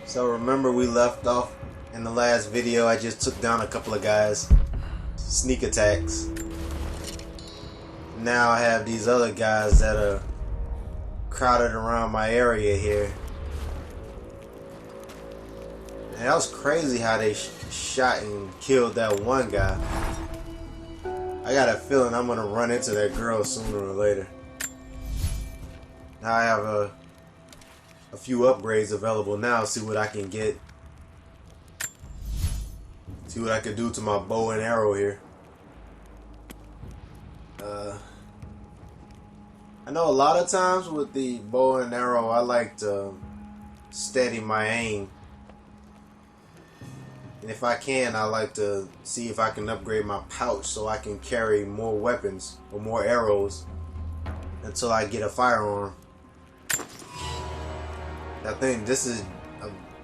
So remember we left off in the last video, I just took down a couple of guys. Sneak attacks. Now I have these other guys that are crowded around my area here. And that was crazy how they shot and killed that one guy. I got a feeling I'm gonna run into that girl sooner or later. Now I have a few upgrades available now. See what I can get. See what I can do to my bow and arrow here. I know a lot of times with the bow and arrow, I like to steady my aim. And if I can, I like to see if I can upgrade my pouch so I can carry more weapons or more arrows until I get a firearm. I think this is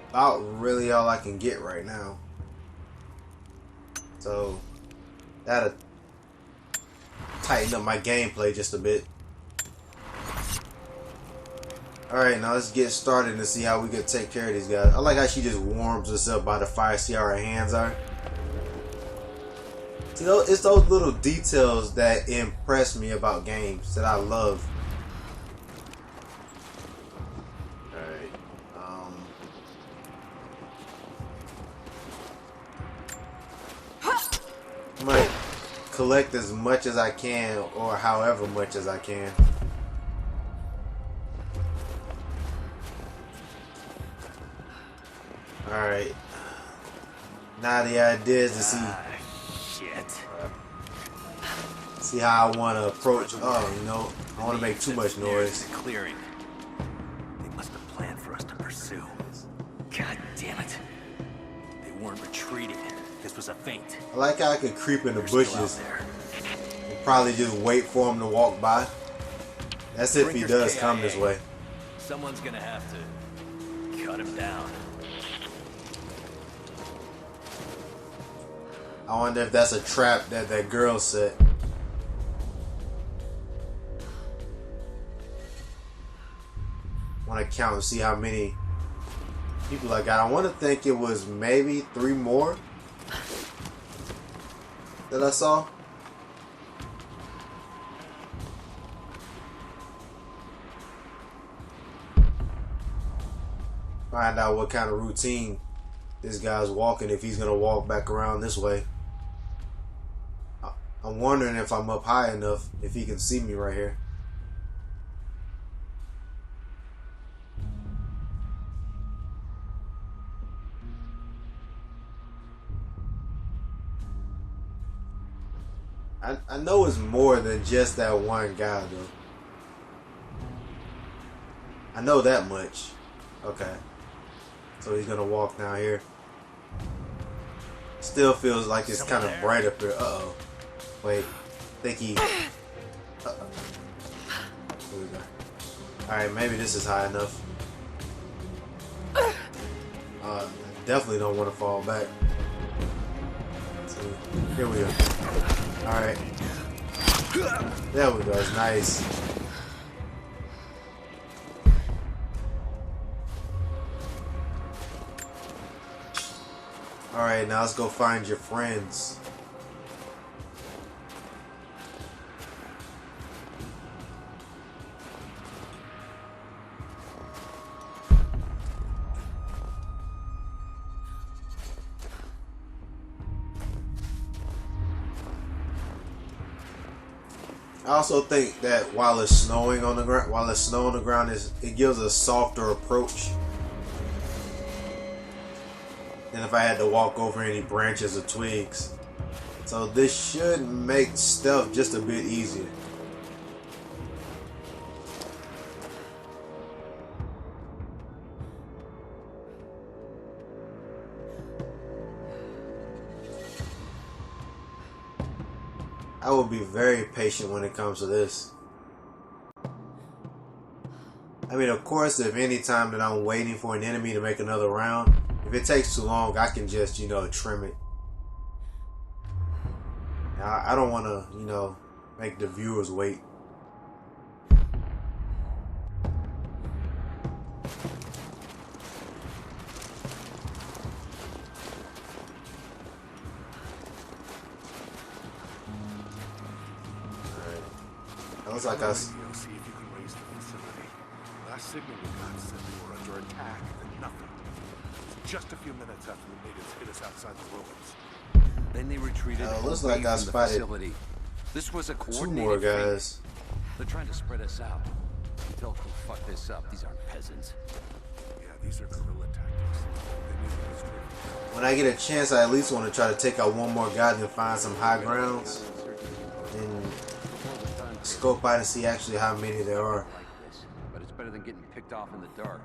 about really all I can get right now. So that'll tighten up my gameplay just a bit. Alright, now let's get started and see how we can take care of these guys. I like how she just warms us up by the fire. See how her hands are? See, it's those little details that impress me about games that I love. Alright. I might collect as much as I can, or however much as I can. Alright. Now the idea is to see how I want to approach. Oh, you know, I don't want to make too much noise. Clearing. They must have planned for us to pursue. God damn it. They weren't retreating. This was a feint. I like how I can creep in the bushes and probably just wait for him to walk by. That's if he does come this way. Someone's gonna have to cut him down. I wonder if that's a trap that that girl set. Want to count and see how many people I got. I want to think it was maybe 3 more that I saw. Find out what kind of routine this guy's walking, if he's gonna walk back around this way. I'm wondering if I'm up high enough, if he can see me right here. I know it's more than just that one guy though. I know that much. Okay. So he's gonna walk down here. Still feels like it's kind of bright up here. Uh-oh. Wait. Think he... Uh-oh. Here we go. Alright, maybe this is high enough. I definitely don't want to fall back. So, here we go. Alright. There we go. It's nice. Alright, now let's go find your friends. I also think that while it's snowing on the ground, it gives a softer approach than if I had to walk over any branches or twigs. So this should make stealth just a bit easier. I will be very patient when it comes to this. I mean, of course, if any time that I'm waiting for an enemy to make another round, if it takes too long, I can just, you know, trim it. I don't want to, you know, make the viewers wait. Looks like us. See if you can raise the facility. Last signal we got said we were under attack, then nothing. Just a few minutes after the natives hit us outside the ruins. Then they retreated. Looks like I spotted facility. This was a 2 coordinated more feat. guys. They're trying to spread us out. Until who fuck this up? These aren't peasants. Yeah, these are guerrilla tactics. They need to destroy. When I get a chance, I at least want to try to take out one more guy and find some high grounds and scope out and see actually how many there are. Like this, but it's better than getting picked off in the dark.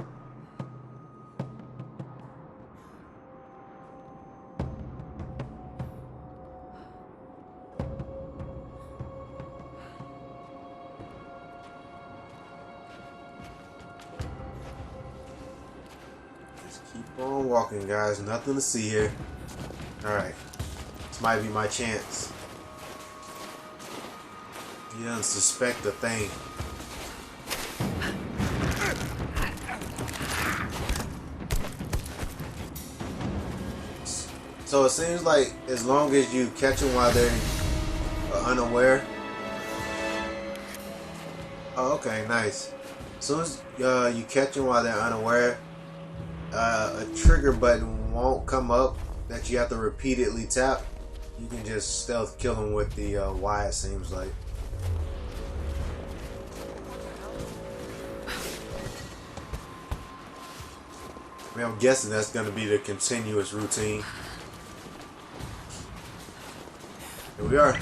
Keep on walking, guys. Nothing to see here. Alright. This might be my chance. You don't suspect a thing. So it seems like as long as you catch them while they're unaware. Oh, okay, nice. As soon as you catch them while they're unaware, a trigger button won't come up that you have to repeatedly tap. You can just stealth kill them with the Y, it seems like. I mean, I'm guessing that's going to be the continuous routine. Here we are.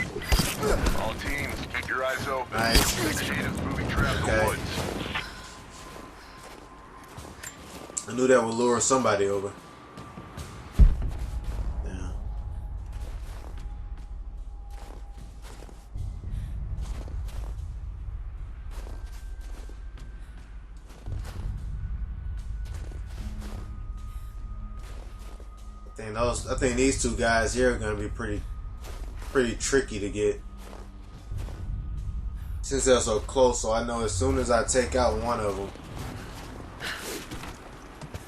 All teams, keep your eyes open. Nice. Natives moving throughout Okay. the woods. I knew that would lure somebody over. Yeah. I think these 2 guys here are gonna be pretty tricky to get. Since they're so close, so I know as soon as I take out one of them,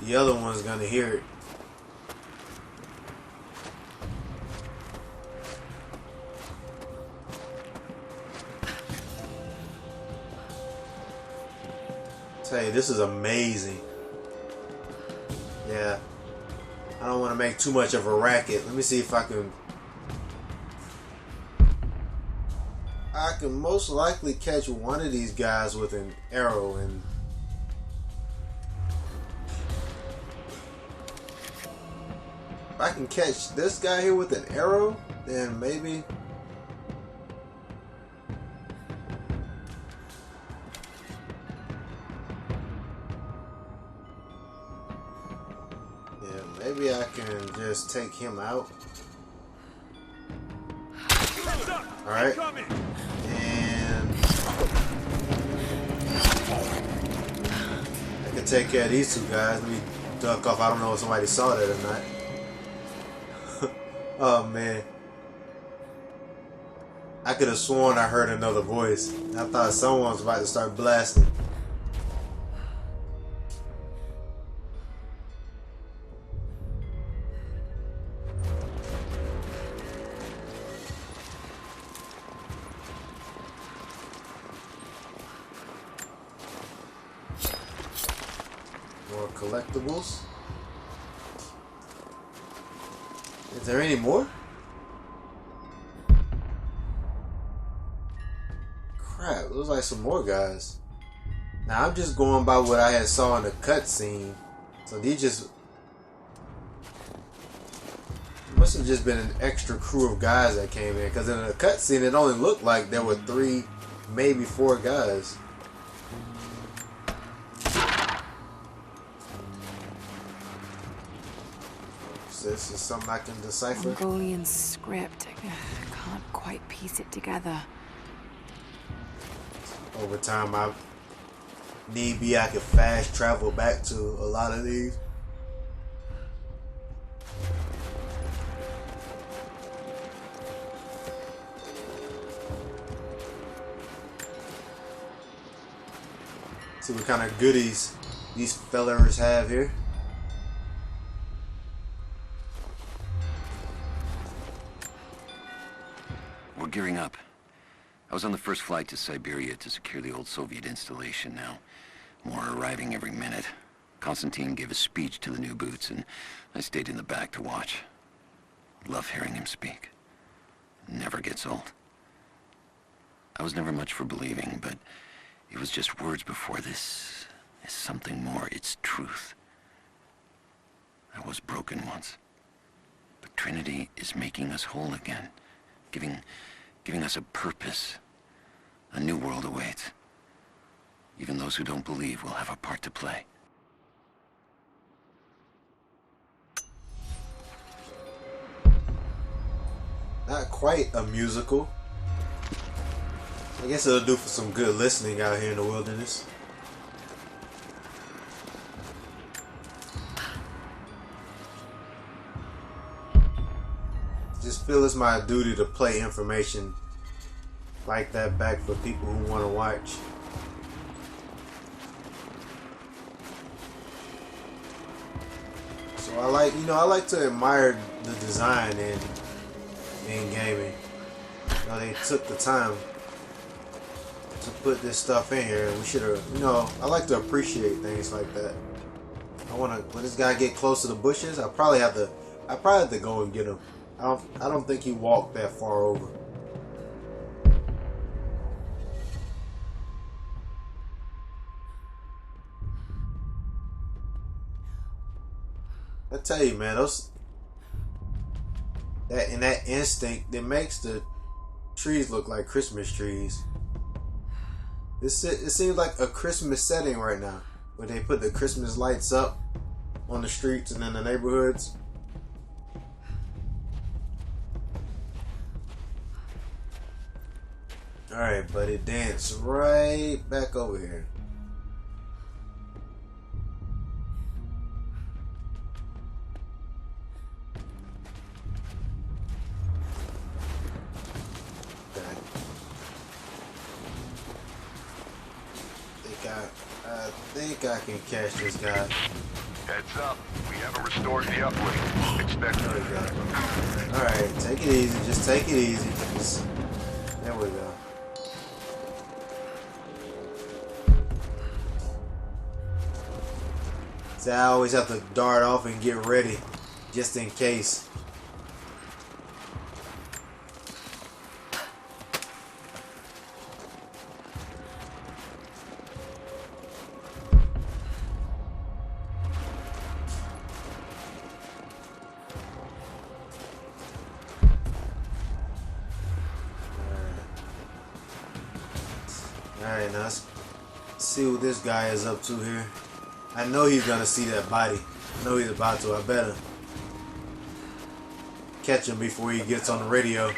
the other one's gonna hear it. Tell you, this is amazing. Yeah. I don't want to make too much of a racket. Let me see if I can most likely catch one of these guys with an arrow, and if I can catch this guy here with an arrow, then maybe. Yeah, maybe I can just take him out. Alright. And I can take care of these 2 guys. Let me duck off. I don't know if somebody saw that or not. Oh man. I could have sworn I heard another voice. I thought someone was about to start blasting. More collectibles. Is there any more? Crap, looks like some more guys. Now I'm just going by what I had saw in the cutscene. So these just must have just been an extra crew of guys that came in, because in the cutscene it only looked like there were 3, maybe 4 guys. This is something I can decipher. Mongolian script. I can't quite piece it together. Over time, I could fast travel back to a lot of these. See what kind of goodies these fellers have here. We're gearing up. I was on the first flight to Siberia to secure the old Soviet installation now. More arriving every minute. Konstantin gave a speech to the new boots, and I stayed in the back to watch. Love hearing him speak. Never gets old. I was never much for believing, but it was just words before. This is something more. It's truth. I was broken once. But Trinity is making us whole again. Giving us a purpose. A new world awaits. Even those who don't believe will have a part to play. Not quite a musical. I guess it'll do for some good listening out here in the wilderness. Just feel it's my duty to play information like that back for people who want to watch. So I like to admire the design in gaming. You know, they took the time to put this stuff in here, and we should have, I like to appreciate things like that. When this guy get close to the bushes, I probably have to go and get him. I don't think he walked that far over. I tell you, man, that instinct that makes the trees look like Christmas trees. It seems like a Christmas setting right now, where they put the Christmas lights up on the streets and in the neighborhoods. Alright, buddy, dance right back over here. I think I can catch this guy. Heads up. We haven't restored the uplink. Expect it. Alright, take it easy. Just take it easy. There we go. See, I always have to dart off and get ready, just in case. Alright, now let's see what this guy is up to here. I know he's gonna see that body. I know he's about to. I better catch him before he gets on the radio.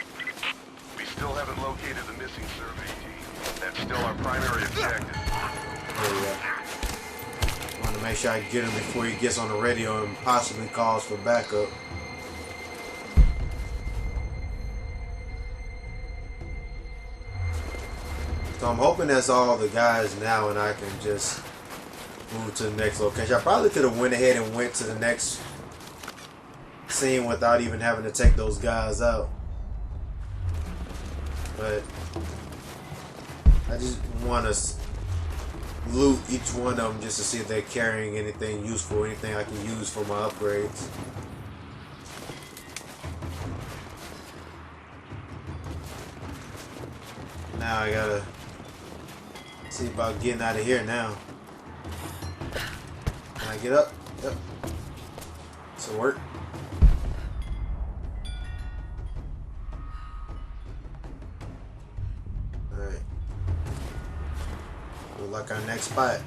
We still haven't located the missing survey team. That's still our primary objective. There we go. I want to make sure I get him before he gets on the radio and possibly calls for backup. So I'm hoping that's all the guys now, and I can just move to the next location. I probably could have went ahead and went to the next scene without even having to take those guys out. But I just want to loot each one of them just to see if they're carrying anything useful, anything I can use for my upgrades. Now I gotta see about getting out of here now. Can I get up? Yep. This'll work. Alright. Look like our next spot.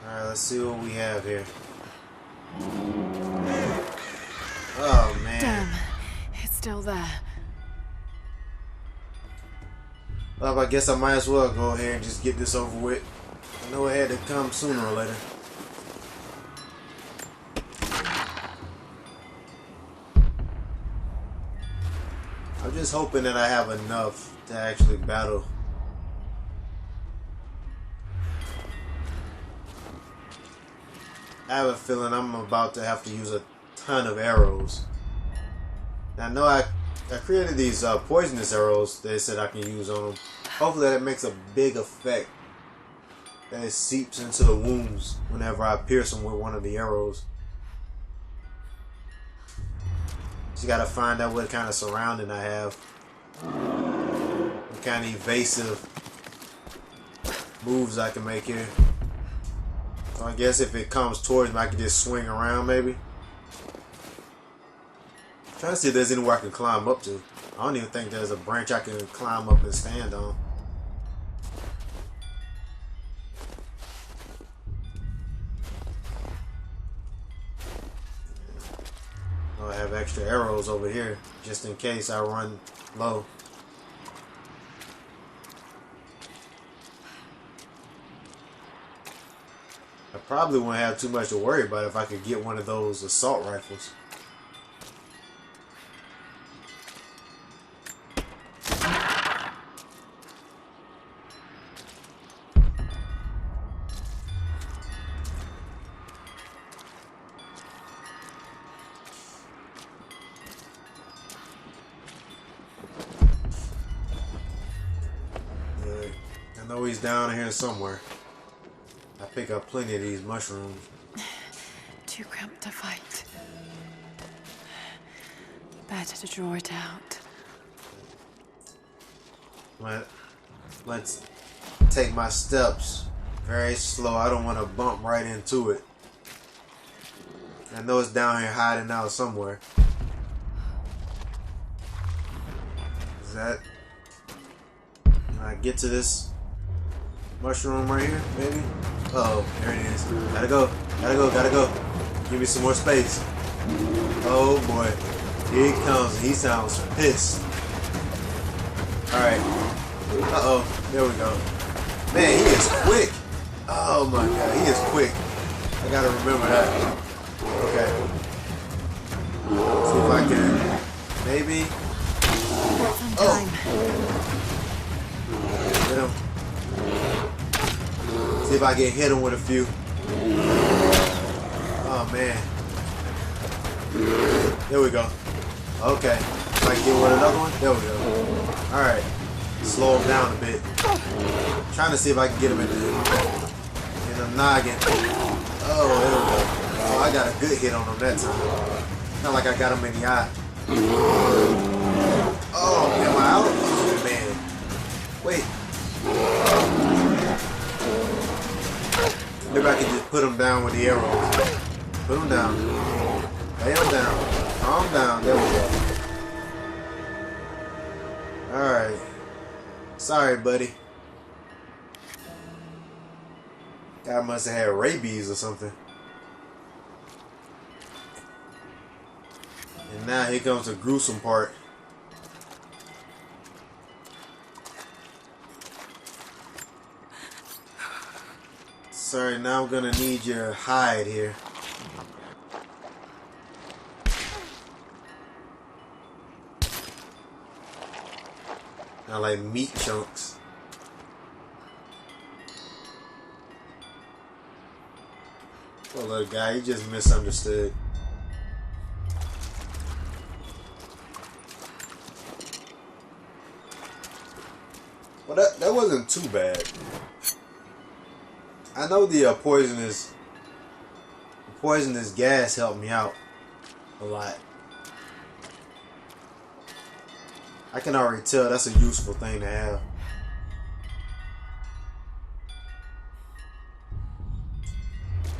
Alright, let's see what we have here. Oh, man. Damn, it's still there. Well, I guess I might as well go ahead and just get this over with. I know it had to come sooner or later. I'm just hoping that I have enough to actually battle. I have a feeling I'm about to have to use a ton of arrows. Now, I know I created these poisonous arrows they said I can use on them. Hopefully that makes a big effect. That it seeps into the wounds whenever I pierce them with one of the arrows. Just gotta find out what kind of surrounding I have. What kind of evasive moves I can make here. So I guess if it comes towards me, I can just swing around maybe. I'm trying to see if there's anywhere I can climb up to. I don't even think there's a branch I can climb up and stand on. I have extra arrows over here just in case I run low. I probably wouldn't have too much to worry about if I could get one of those assault rifles. I know he's down here somewhere. I pick up plenty of these mushrooms. Too cramped to fight. Better to draw it out. Let's take my steps very slow. I don't want to bump right into it. I know it's down here hiding out somewhere. Is that... Can I get to this mushroom right here, maybe? Uh-oh, there it is. Gotta go, gotta go, gotta go. Give me some more space. Oh boy. Here he comes. He sounds pissed. Alright. Uh-oh. There we go. Man, he is quick. Oh my god, he is quick. I gotta remember that. Okay. See if I can... Maybe... Oh! Hit him. See if I can hit him with a few. Oh man. There we go. Okay. If I can get one another one. There we go. Alright. Slow him down a bit. Trying to see if I can get him in the noggin. Oh, there we go. Oh, I got a good hit on him that time. Not like I got him in the eye. Oh, am I out? Oh man. Wait. Maybe I can just put him down with the arrows. Put him down. Lay him down. Calm down. There we go. Alright. Sorry, buddy. Guy must have had rabies or something. And now here comes the gruesome part. Sorry, now I'm gonna need your hide here. I like meat chunks. Poor little guy, he just misunderstood. Well, that wasn't too bad. I know the poisonous gas helped me out a lot. I can already tell that's a useful thing to have.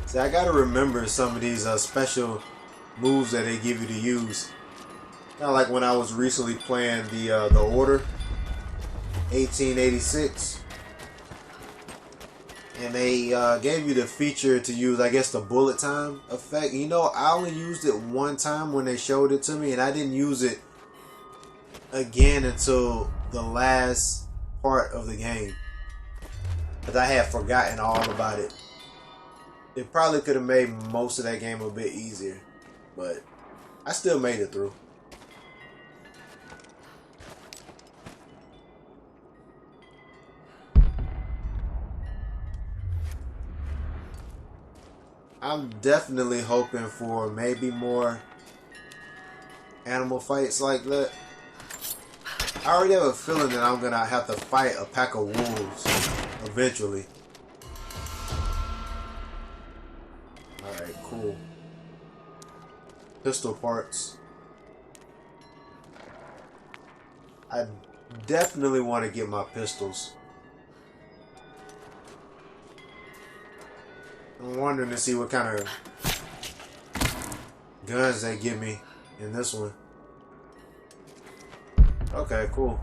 See, I gotta remember some of these special moves that they give you to use. Kind of like when I was recently playing the Order 1886. And they gave you the feature to use, I guess, the bullet time effect. You know, I only used it one time when they showed it to me, and I didn't use it again until the last part of the game. Because I had forgotten all about it. It probably could have made most of that game a bit easier. But I still made it through. I'm definitely hoping for maybe more animal fights like that. I already have a feeling that I'm gonna have to fight a pack of wolves eventually. Alright, cool. Pistol parts. I definitely want to get my pistols. I'm wondering to see what kind of guns they give me in this one. Okay, cool.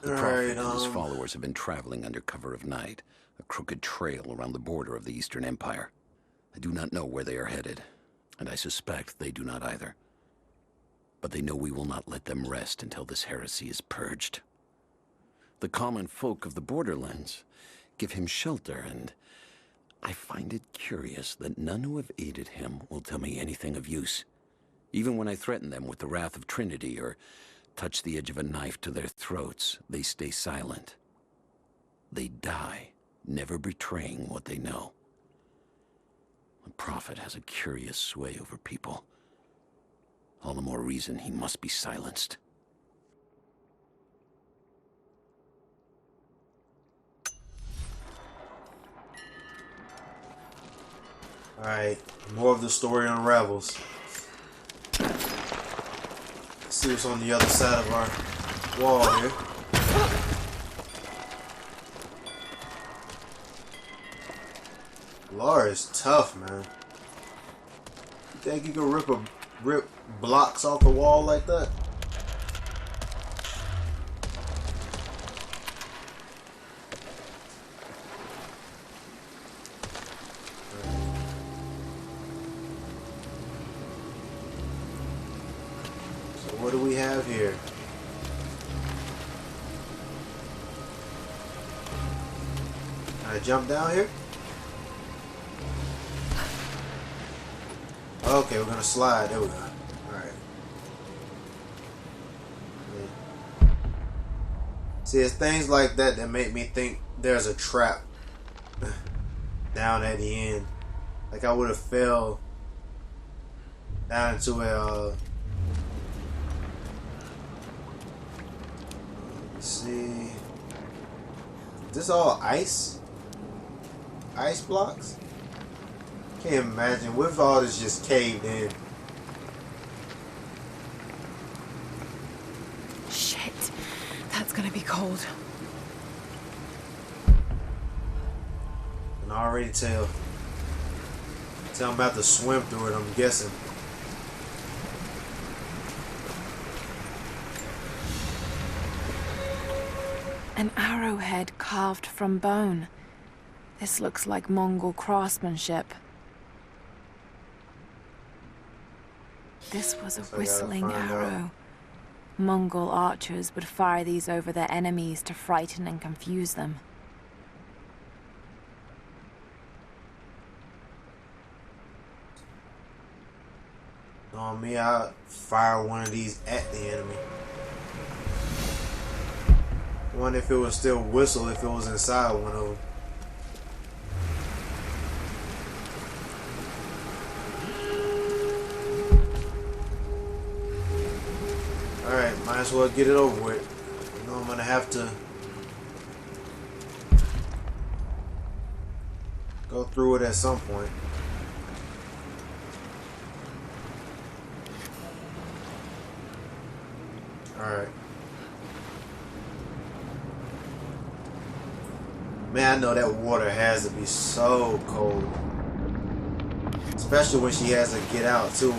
The Prophet and his followers have been traveling under cover of night, a crooked trail around the border of the Eastern Empire. I do not know where they are headed, and I suspect they do not either. But they know we will not let them rest until this heresy is purged. The common folk of the borderlands give him shelter, and I find it curious that none who have aided him will tell me anything of use. Even when I threaten them with the wrath of Trinity or touch the edge of a knife to their throats, they stay silent. They die, never betraying what they know. The Prophet has a curious sway over people. All the more reason he must be silenced. Alright, more of the story unravels. Let's see what's on the other side of our wall here. Lara is tough, man. You think you can rip blocks off the wall like that? So what do we have here? Can I jump down here? Okay, we're gonna slide. There we go. Alright. See, it's things like that that make me think there's a trap down at the end. Like I would have fell down into a let's see. Is this all ice? Ice blocks? Can't imagine. What if all this just caved in? Shit. That's gonna be cold. I can already tell. I'm about to swim through it, I'm guessing. An arrowhead carved from bone. This looks like Mongol craftsmanship. This was a whistling arrow. Mongol archers would fire these over their enemies to frighten and confuse them. On me, I'll fire one of these at the enemy. I wonder if it would still whistle if it was inside one of them. Alright, might as well get it over with. I know I'm gonna have to go through it at some point. Alright. Man, I know that water has to be so cold. Especially when she has to get out too.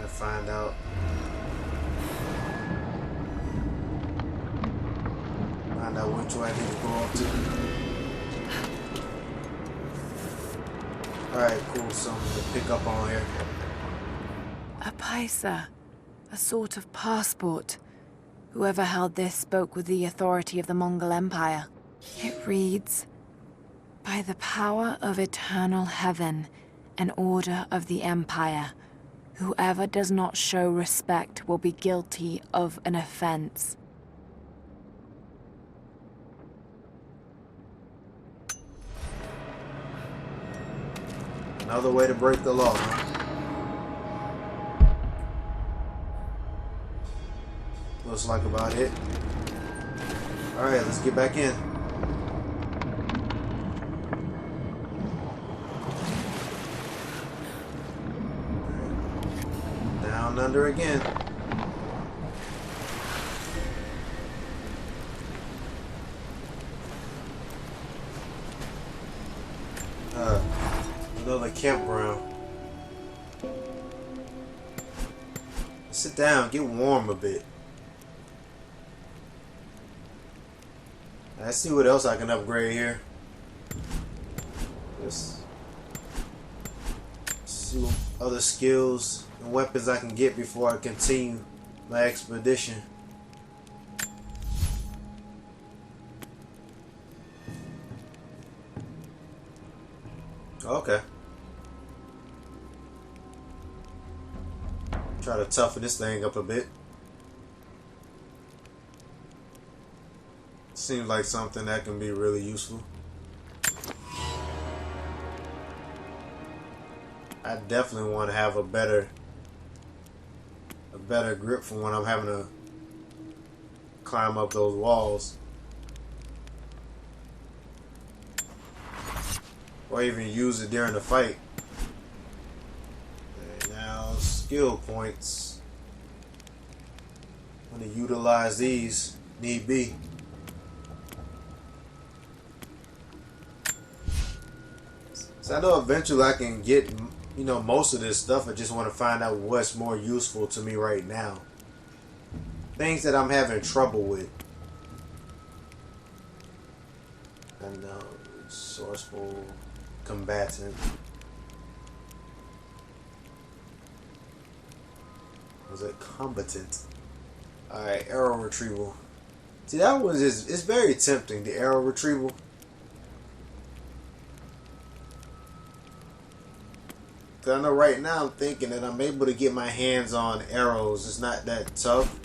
Find out. Find out which way I need to go up to. Alright, cool. Something to pick up on here. A paisa, a sort of passport. Whoever held this spoke with the authority of the Mongol Empire. It reads, "By the power of eternal heaven An order of the Empire. Whoever does not show respect will be guilty of an offense. Another way to break the law, huh? Looks like about it. Alright, let's get back in. Down under again. Another campground. Sit down, get warm a bit. Let's see what else I can upgrade here. Let's see what other skills and weapons I can get before I continue my expedition. Okay. Try to toughen this thing up a bit. Seems like something that can be really useful. I definitely want to have a better grip for when I'm having to climb up those walls. Or even use it during the fight. And now, skill points. I'm going to utilize these, need be. So I know eventually I can get, you know, most of this stuff. I just want to find out what's more useful to me right now. Things that I'm having trouble with. And resourceful combatant. Was it combatant? Alright, arrow retrieval. See, that one is, it's very tempting, the arrow retrieval. I know right now I'm thinking that I'm able to get my hands on arrows. It's not that tough,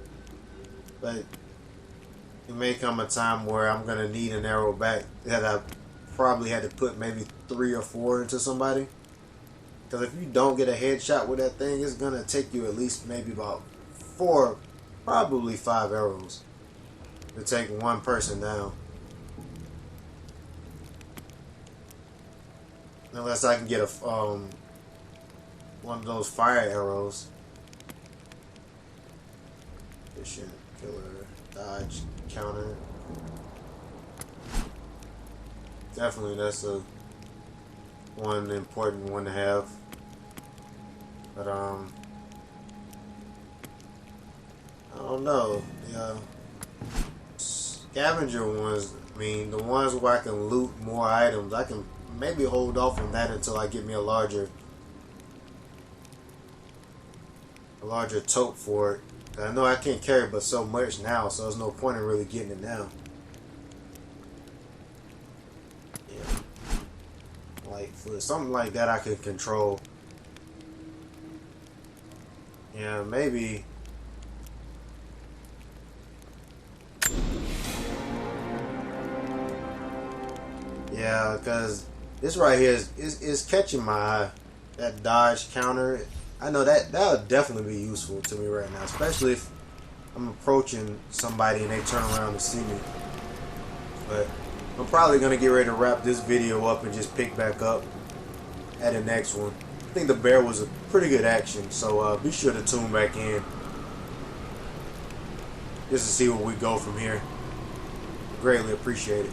but it may come a time where I'm gonna need an arrow back that I probably had to put maybe 3 or 4 into somebody. Because if you don't get a headshot with that thing, it's gonna take you at least maybe about 4, probably 5 arrows to take one person down. Unless I can get a one of those fire arrows. Efficient, killer, dodge, counter. Definitely that's a one important one to have. But I don't know. Yeah. Scavenger ones, I mean the ones where I can loot more items, I can maybe hold off on that until I get me a larger tote for it. I know I can't carry but so much now, so there's no point in really getting it now. Yeah. Like for something like that I could control. Yeah, maybe. Yeah, because this right here is catching my eye. That dodge counter. I know that'll definitely be useful to me right now, especially if I'm approaching somebody and they turn around to see me. But I'm probably going to get ready to wrap this video up and just pick back up at the next one. I think the bear was a pretty good action, so be sure to tune back in just to see where we go from here. Greatly appreciate it.